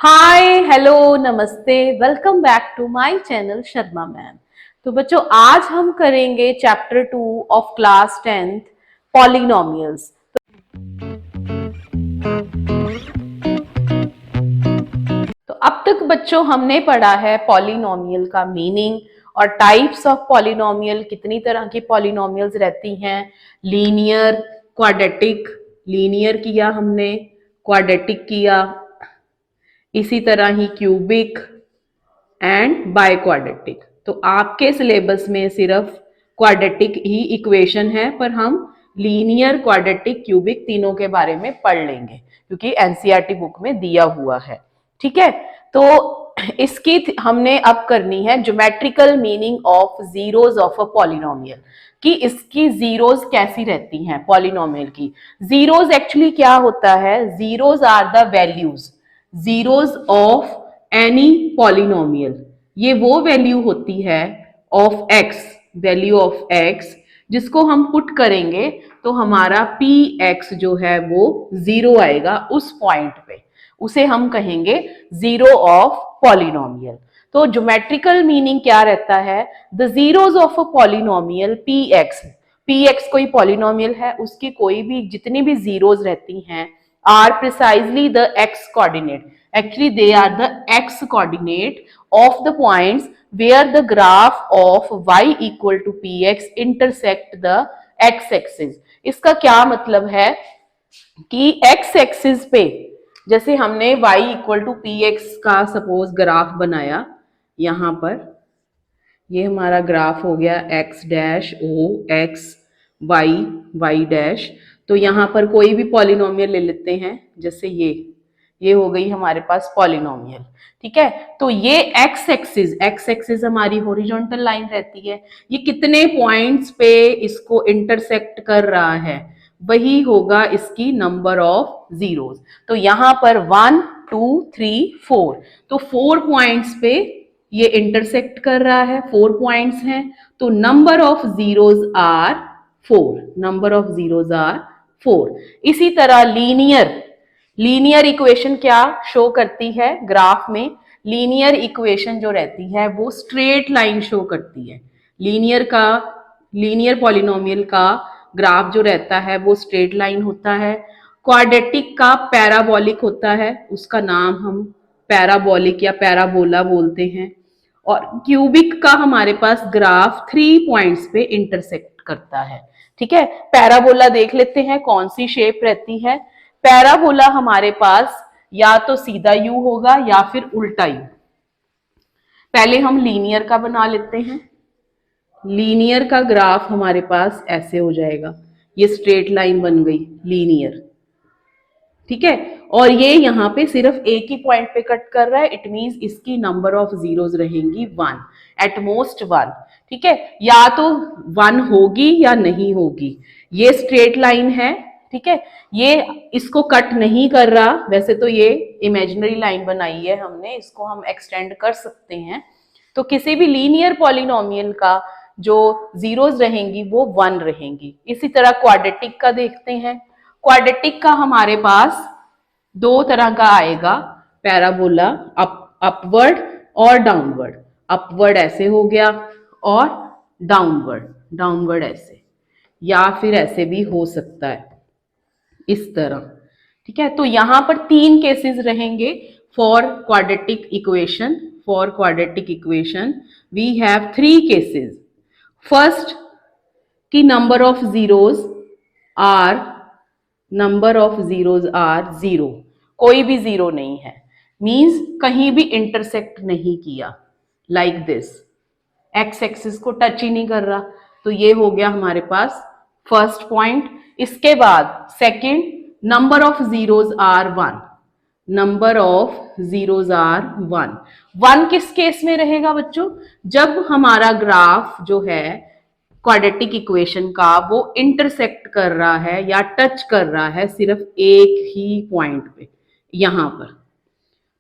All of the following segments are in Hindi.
हाय हेलो नमस्ते, welcome back to my channel Sharma ma'am. तो बच्चों, आज हम करेंगे chapter 2 of class 10th polynomials. तो अब तक बच्चों हमने पढ़ा है पॉलिनोमियल का मीनिंग और टाइप्स ऑफ पॉलिनोमियल, कितनी तरह की पॉलिनोमियल्स रहती हैं। लीनियर, क्वाड्रेटिक, लीनियर किया हमने, क्वाड्रेटिक किया, इसी तरह ही क्यूबिक एंड बाय क्वाड्रेटिक। तो आपके सिलेबस में सिर्फ क्वाड्रेटिक ही इक्वेशन है, पर हम लीनियर, क्वाड्रेटिक, क्यूबिक तीनों के बारे में पढ़ लेंगे क्योंकि एनसीईआरटी बुक में दिया हुआ है। ठीक है, तो इसकी हमने अब करनी है geometrical meaning of zeros of a polynomial, कि इसकी जीरोज कैसी रहती हैं पॉलिनोमियल की। जीरोज एक्चुअली क्या होता है? Zeros are the values, zeros of any polynomial. ये वो वैल्यू होती है of x, value of x, जिसको हम पुट करेंगे तो हमारा पी एक्स जो है वो जीरो आएगा उस पॉइंट पे, उसे हम कहेंगे जीरो ऑफ पॉलिनोमियल। तो ज्योमेट्रिकल मीनिंग क्या रहता है? The zeros of a polynomial P x, P x कोई पॉलिनोमियल है, उसकी कोई भी जितनी भी जीरोज रहती हैं are precisely the x coordinate. Actually, they are the x coordinate of the points where the graph of y equal to px intersect the x axis. इसका क्या मतलब है कि x axis पे, जैसे हमने y equal to px का सपोज ग्राफ बनाया, यहां पर ये हमारा ग्राफ हो गया x dash o x y dash. तो यहाँ पर कोई भी पॉलिनोमियल ले लेते हैं, जैसे ये हो गई हमारे पास पॉलिनोमियल। ठीक है, तो ये एक्स एक्सिस हमारी हॉरिजॉन्टल लाइन रहती है। ये कितने पॉइंट्स पे इसको इंटरसेक्ट कर रहा है, वही होगा इसकी नंबर ऑफ जीरोस। तो यहाँ पर 1 2 3 4, तो 4 पॉइंट्स पे ये इंटरसेक्ट कर रहा है, 4 पॉइंट्स हैं, तो number of zeros are 4, number of zeros are 4। इसी तरह लीनियर इक्वेशन क्या शो करती है ग्राफ में? लीनियर इक्वेशन जो रहती है वो स्ट्रेट लाइन शो करती है। लीनियर पॉलिनोमियल का ग्राफ जो रहता है वो स्ट्रेट लाइन होता है। क्वाड्रेटिक का पैराबोलिक होता है, उसका नाम हम पैराबोलिक या पैराबोला बोलते हैं। और क्यूबिक का हमारे पास ग्राफ 3 पॉइंट्स पे इंटरसेक्ट करता है। ठीक है, पैराबोला देख लेते हैं कौन सी शेप रहती है। पैराबोला हमारे पास या तो सीधा यू होगा या फिर उल्टा यू। पहले हम लीनियर का बना लेते हैं। लीनियर का ग्राफ हमारे पास ऐसे हो जाएगा, ये स्ट्रेट लाइन बन गई लीनियर। ठीक है, और ये यहाँ पे सिर्फ एक ही पॉइंट पे कट कर रहा है, इट मींस इसकी नंबर ऑफ जीरोस रहेंगी 1, एट मोस्ट 1। ठीक है, या तो 1 होगी या नहीं होगी। ये स्ट्रेट लाइन है, ठीक है, ये इसको कट नहीं कर रहा। वैसे तो ये इमेजिनरी लाइन बनाई है हमने, इसको हम एक्सटेंड कर सकते हैं। तो किसी भी लीनियर पॉलिनोमियल का जो जीरोस रहेंगी वो 1 रहेंगी। इसी तरह क्वाड्रेटिक का देखते हैं। क्वाड्रेटिक का हमारे पास 2 तरह का आएगा पैराबोला, अपवर्ड और डाउनवर्ड। अपवर्ड ऐसे हो गया और डाउनवर्ड ऐसे, या फिर ऐसे भी हो सकता है इस तरह। ठीक है, तो यहां पर 3 केसेस रहेंगे for quadratic equation. For quadratic equation we have 3 cases. First की नंबर ऑफ जीरोस आर 0, कोई भी जीरो नहीं है, मींस कहीं भी इंटरसेक्ट नहीं किया, लाइक दिस, एक्स एक्सिस को टच ही नहीं कर रहा। तो ये हो गया हमारे पास फर्स्ट पॉइंट। इसके बाद second, number of zeros are 1, number of zeros are 1। 1 किस केस में रहेगा बच्चों? जब हमारा ग्राफ जो है क्वाड्रेटिक इक्वेशन का वो इंटरसेक्ट कर रहा है या टच कर रहा है सिर्फ एक ही पॉइंट पे, यहां पर।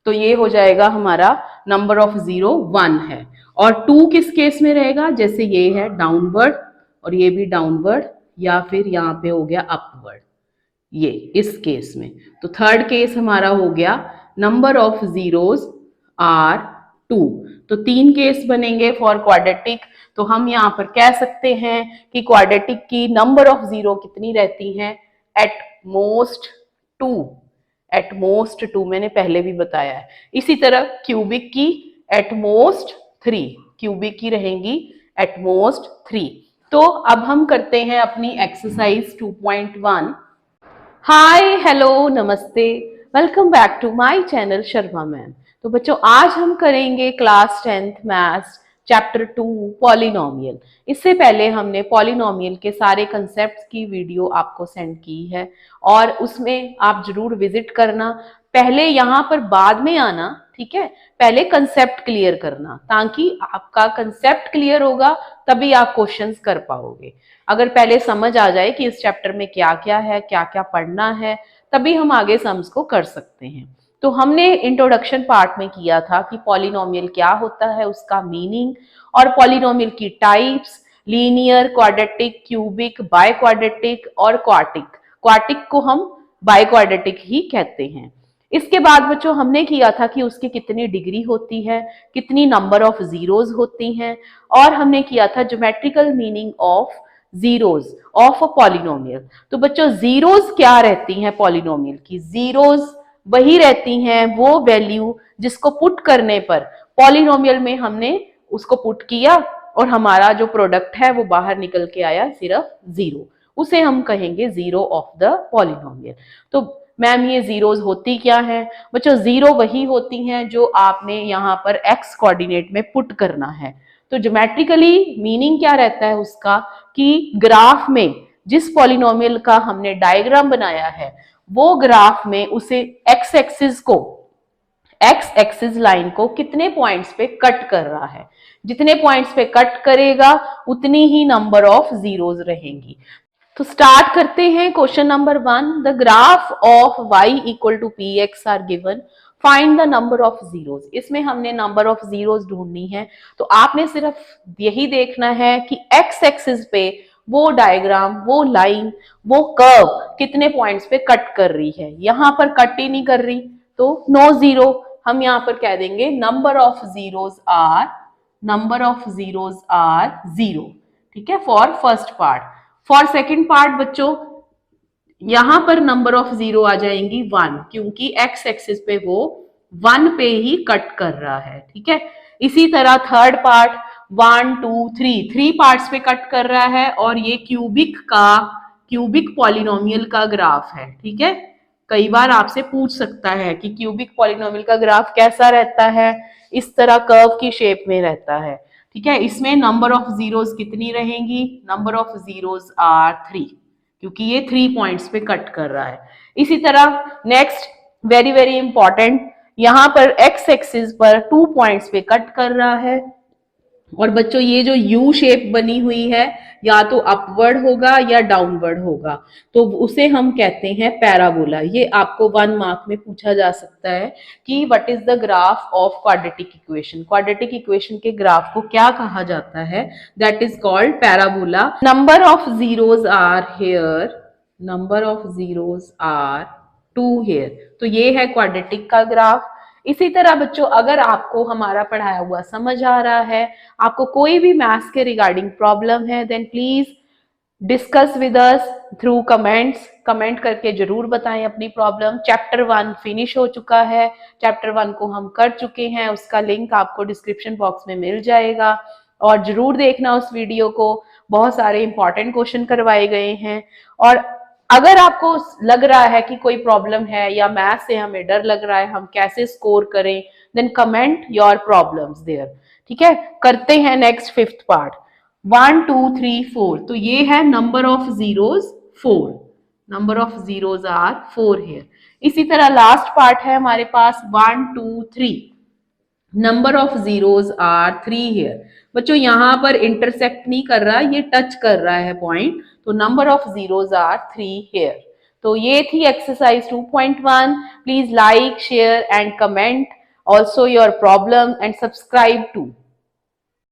तो ये हो जाएगा हमारा नंबर ऑफ जीरो 1 है। और 2 किस केस में रहेगा? जैसे ये है डाउनवर्ड और ये भी डाउनवर्ड, या फिर यहाँ पे हो गया अपवर्ड, ये इस केस में। तो थर्ड केस हमारा हो गया नंबर ऑफ जीरोज आर 2। तो 3 केस बनेंगे फॉर क्वाड्रेटिक। तो हम यहाँ पर कह सकते हैं कि क्वाड्रेटिक की नंबर ऑफ जीरो कितनी रहती है? At most 2। एट मोस्ट 2 मैंने पहले भी बताया है। इसी तरह क्यूबिक की एट मोस्ट 3, क्यूबिक की रहेंगी एट मोस्ट 3। तो अब हम करते हैं अपनी एक्सरसाइज 2.1। हाय, हेलो, नमस्ते, welcome back to my channel Sharma ma'am. तो बच्चों आज हम करेंगे class 10th maths chapter 2 polynomial. इससे पहले हमने पॉलिनोमियल के सारे कंसेप्ट्स की वीडियो आपको सेंड की है और उसमें आप जरूर विजिट करना। पहले यहाँ पर बाद में आना, ठीक है? पहले कंसेप्ट क्लियर करना, ताकि आपका कंसेप्ट क्लियर होगा तभी आप क्वेश्चंस कर पाओगे। अगर पहले समझ आ जाए कि इस चैप्टर में क्या क्या है, क्या क्या पढ़ना है, तभी हम आगे सम्स को कर सकते हैं। तो हमने इंट्रोडक्शन पार्ट में किया था कि पॉलिनोमियल क्या होता है, उसका मीनिंग, और पॉलिनोमियल की types, linear, quadratic, cubic, by quadratic और क्वार्टिक। क्वार्टिक को हम बाय क्वाड्रेटिक ही कहते हैं। इसके बाद बच्चों हमने किया था कि उसकी कितनी डिग्री होती है, कितनी नंबर ऑफ जीरोज होती हैं, और हमने किया था geometrical meaning of zeros of a polynomial. तो बच्चों जीरोज क्या रहती हैं पॉलिनोमियल की? जीरोज वही रहती हैं, वो वैल्यू जिसको पुट करने पर पॉलिनोमियल में हमने उसको पुट किया और हमारा जो प्रोडक्ट है वो बाहर निकल के आया सिर्फ जीरो, उसे हम कहेंगे जीरो ऑफ द पॉलिनोमियल। तो मैम ये जीरोज होती क्या है? बच्चों जीरो वही होती हैं जो आपने यहाँ पर एक्स कोऑर्डिनेट में पुट करना है। तो ज्योमेट्रिकली मीनिंग क्या रहता है उसका कि ग्राफ में जिस पॉलिनोमियल का हमने डायग्राम बनाया है वो ग्राफ में उसे एक्स एक्सिस को, एक्स एक्सिस लाइन को कितने पॉइंट्स पे कट कर रहा है। जितने पॉइंट्स पे कट करेगा उतनी ही नंबर ऑफ जीरोज रहेंगी। तो स्टार्ट करते हैं question number 1। The graph of y equal to p x are given, find the number of zeros. इसमें हमने नंबर ऑफ जीरोज ढूंढनी है। तो आपने सिर्फ यही देखना है कि एक्स एक्सिस पे वो डायग्राम, वो लाइन, वो कर्व कितने पॉइंट्स पे कट कर रही है। यहां पर कट ही नहीं कर रही तो नो जीरो। हम यहां पर कह देंगे number of zeros are, number of zeros are zero, ठीक है, for first part. For second part बच्चों यहां पर नंबर ऑफ जीरो आ जाएंगी 1, क्योंकि एक्स एक्सिस पे वो 1 पे ही कट कर रहा है, ठीक है। इसी तरह थर्ड पार्ट 1 2 3 पार्ट्स पे कट कर रहा है और ये क्यूबिक पॉलिनोमियल का ग्राफ है, ठीक है। कई बार आपसे पूछ सकता है कि क्यूबिक पॉलिनोमियल का ग्राफ कैसा रहता है? इस तरह कर्व की शेप में रहता है, ठीक है। इसमें नंबर ऑफ जीरोज कितनी रहेंगी? नंबर ऑफ जीरोज आर 3, क्योंकि ये 3 पॉइंट्स पे कट कर रहा है। इसी तरह नेक्स्ट वेरी वेरी इंपॉर्टेंट, यहां पर एक्स एक्सिस पर 2 पॉइंट्स पे कट कर रहा है। और बच्चों ये जो यू शेप बनी हुई है या तो अपवर्ड होगा या डाउनवर्ड होगा, तो उसे हम कहते हैं पैराबोला। ये आपको 1 मार्क में पूछा जा सकता है कि what is the graph of quadratic equation. Quadratic equation के ग्राफ को क्या कहा जाता है? That is called parabola. Number of zeros are here, number of zeros are 2 here. तो ये है क्वाड्रेटिक का ग्राफ। इसी तरह बच्चों अगर आपको हमारा पढ़ाया हुआ समझ आ रहा है, आपको कोई भी मैथ्स के रिगार्डिंग प्रॉब्लम है, then please discuss with us through comments. Comment करके जरूर बताएं अपनी प्रॉब्लम। चैप्टर 1 फिनिश हो चुका है, चैप्टर 1 को हम कर चुके हैं, उसका लिंक आपको डिस्क्रिप्शन बॉक्स में मिल जाएगा और जरूर देखना उस वीडियो को। बहुत सारे इंपॉर्टेंट क्वेश्चन करवाए गए हैं। और अगर आपको लग रहा है कि कोई प्रॉब्लम है या मैथ से हमें डर लग रहा है, हम कैसे स्कोर करें, then comment your problems there, ठीक है। करते हैं नेक्स्ट 5th पार्ट 1 2 3 4। तो ये है number of zeros 4, number of zeros are 4 here. इसी तरह लास्ट पार्ट है हमारे पास 1 2 3, number of zeros are 3 here. बच्चों यहां पर इंटरसेक्ट नहीं कर रहा, ये टच कर रहा है पॉइंट, तो number of zeros are 3 here. तो ये थी exercise 2.1। Please like, share and comment also your problem and subscribe to